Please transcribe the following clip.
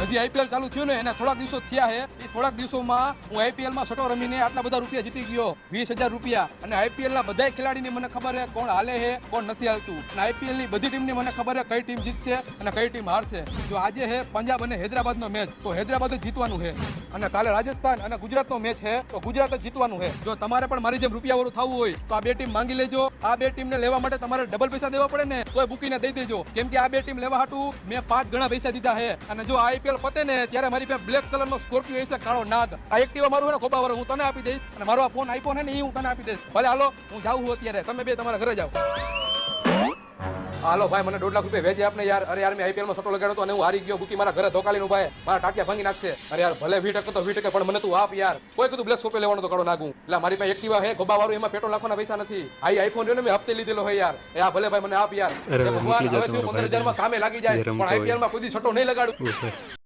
હજી આઈપીએલ ચાલુ થયું ને એના થોડાક દિવસો થયા છે. એ થોડાક દિવસોમાં હું આઈપીએલ માં સટો રમીને આટલા બધા રૂપિયા જીતી ગયો, 20,000 રૂપિયા. અને આઈપીએલ ના બધા ખેલાડીની મને ખબર છે કોણ હાલે છે કોણ નથી હાલતું. અને આઈપીએલ ની બધી ટીમની મને ખબર છે કઈ ટીમ જીતશે અને કઈ ટીમ હારશે. જો આજે છે પંજાબ અને હૈદરાબાદ નો મેચ, તો હૈદરાબાદ જ જીતવાનું છે. અને કાલે રાજસ્થાન અને ગુજરાત નો મેચ છે, તો ગુજરાત જ જીતવાનું છે. જો તમારે પણ મારી જેમ રૂપિયા વાળું થવું હોય તો આ બે ટીમ માંગી લેજો. આ બે ટીમને લેવા માટે તમારે ડબલ પૈસા દેવા પડે ને તોય બુકીને દઈ દેજો, કેમ કે આ બે ટીમ લેવા હાટું મેં 5 ગણા પૈસા દીધા છે. અને જો આઈપીએલ પતે ને ત્યારે મારી પાસે બ્લેક કલર નો સ્કોર્પિયો હશે, કાળો નાગ. આ એક્ટિવા મારું છે ને ખોબા વાળું, હું તને આપી દઈશ. અને મારો આ ફોન આઈફોન છે ને એ હું તને આપી દઈશ. ભલે હાલો હું જાઉં છું અત્યારે, તમે બે તમારા ઘરે જાઓ. હાલો ભાઈ, મને 1.5 લાખ રૂપિયા વેચે આપને યાર. અરે યાર, મેં આઈપીએલ માં સટ્ટો લગાડ્યો તો અને હું હારી ગયો. બુકી મારા ઘરે ધોકાલીનું ભાઈ મારા ટાટિયા ભાંગી નાખશે. અરે યાર, ભલે 20% તો 20%, પણ મને તું આપ યાર. કોઈ કીધું બ્લેક સોપે લેવાનો તો કાળો નાગું. એટલે મારી પાસે એક્ટિવા છે ગોબા વાળું, એમાં પેટ્રોલ નાખવાના પૈસા નથી. આઈફોન રહ્યો ને મેં હપ્તે લીધેલો હોય યાર. એ આ ભલે ભાઈ મને આપ યાર. ભગવાન હવે તું 15,000 માં કામે લાગી જાય, પણ આઈપીએલ માં કોઈ દી સટ્ટો નહીં લગાડું.